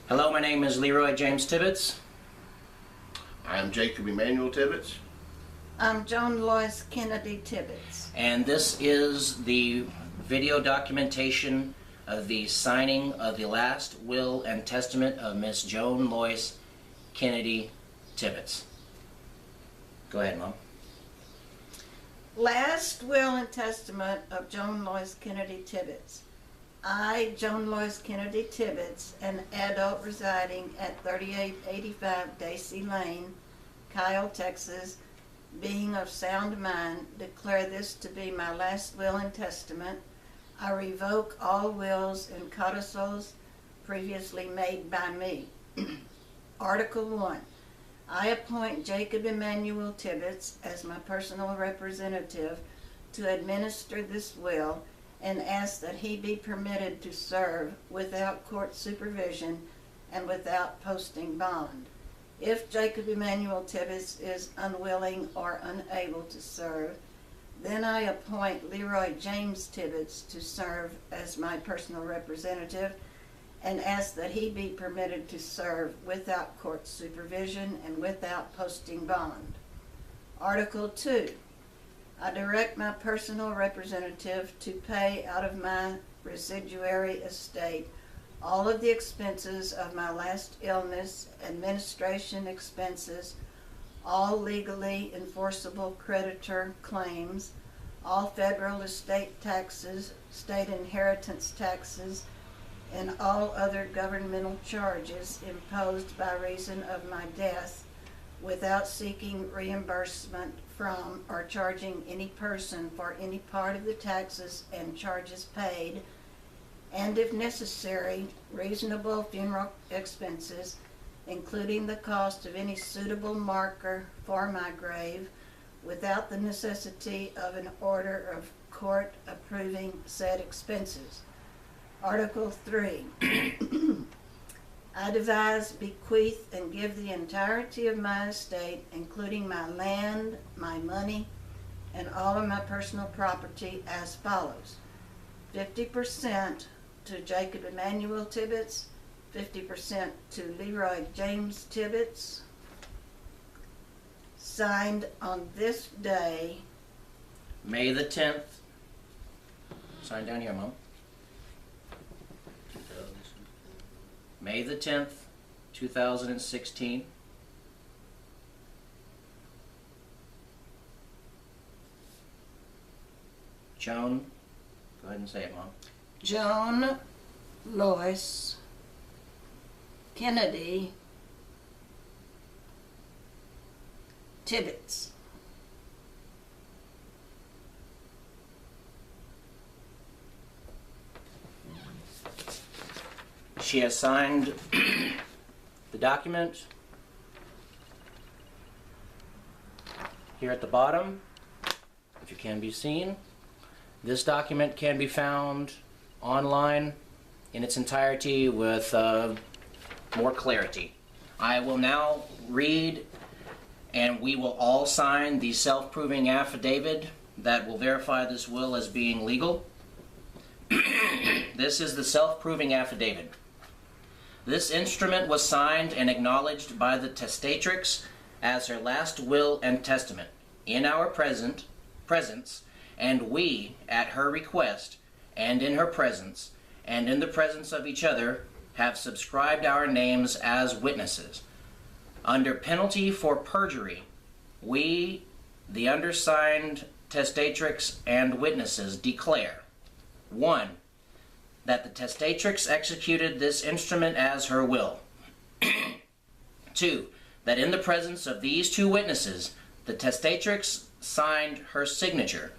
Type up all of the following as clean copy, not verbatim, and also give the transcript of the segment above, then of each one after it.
Hello, my name is Leroy James Tibbets. I am Jacob Emmanuel Tibbets. I'm Joan Lois Kennedy Tibbets. And this is the video documentation of the signing of the last will and testament of Miss Joan Lois Kennedy Tibbets. Go ahead, Mom. Last will and testament of Joan Lois Kennedy Tibbets. I, Joan Lois Kennedy Tibbets, an adult residing at 3885 Daisy Lane, Kyle, Texas, being of sound mind, declare this to be my last will and testament. I revoke all wills and codicils previously made by me. Article 1. I appoint Jacob Emmanuel Tibbets as my personal representative to administer this will and ask that he be permitted to serve without court supervision and without posting bond. If Jacob Emmanuel Tibbets is unwilling or unable to serve, then I appoint Leroy James Tibbets to serve as my personal representative and ask that he be permitted to serve without court supervision and without posting bond. Article 2. I direct my personal representative to pay out of my residuary estate all of the expenses of my last illness, administration expenses, all legally enforceable creditor claims, all federal estate taxes, state inheritance taxes, and all other governmental charges imposed by reason of my death, without seeking reimbursement from or charging any person for any part of the taxes and charges paid, and if necessary, reasonable funeral expenses, including the cost of any suitable marker for my grave, without the necessity of an order of court approving said expenses. Article 3. I devise, bequeath, and give the entirety of my estate, including my land, my money, and all of my personal property as follows. 50% to Jacob Emmanuel Tibbets, 50% to Leroy James Tibbets, signed on this day, May the 10th. Sign down here, Mom. May the 10th, 2016. Joan, go ahead and say it, Mom. Joan Lois Kennedy Tibbets. She has signed the document here at the bottom, if you can be seen. This document can be found online in its entirety with more clarity. I will now read, and we will all sign the self-proving affidavit that will verify this will as being legal. This is the self-proving affidavit. This instrument was signed and acknowledged by the testatrix as her last will and testament in our presence, and we, at her request, and in her presence, and in the presence of each other, have subscribed our names as witnesses. Under penalty for perjury, we, the undersigned testatrix and witnesses, declare: 1. That the testatrix executed this instrument as her will. 2. That in the presence of these two witnesses, the testatrix signed her signature.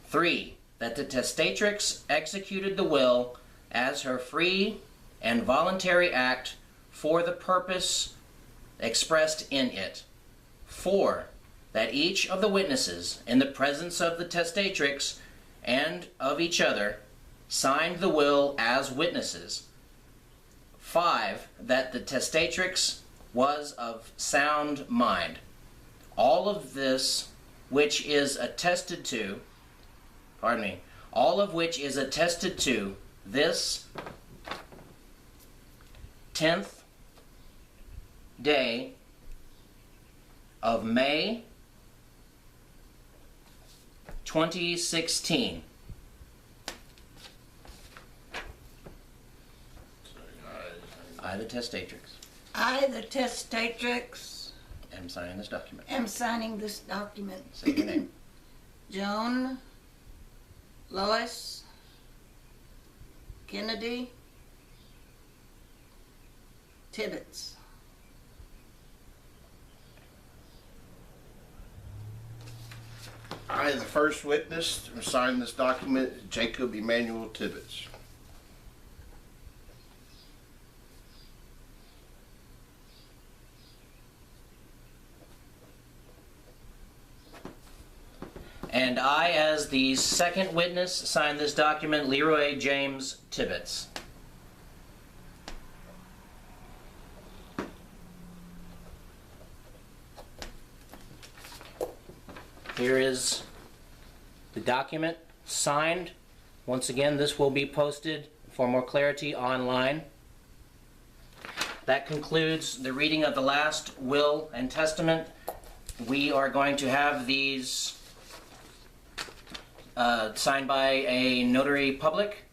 3. That the testatrix executed the will as her free and voluntary act for the purpose expressed in it. 4. That each of the witnesses, in the presence of the testatrix and of each other, signed the will as witnesses. 5. That the testatrix was of sound mind. All of this which is attested to, all of which is attested to this 10th day of May 2016. I, the testatrix, I, the testatrix, am signing this document. am signing this document. Say your name. Joan, Lois, Kennedy, Tibbets. I, the first witness to sign this document, Jacob Emmanuel Tibbets. And I, as the second witness, sign this document, Leroy James Tibbets. Here is the document signed. Once again, this will be posted for more clarity online. That concludes the reading of the last will and testament. We are going to have these signed by a notary public,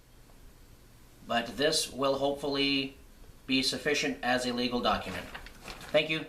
but this will hopefully be sufficient as a legal document. Thank you.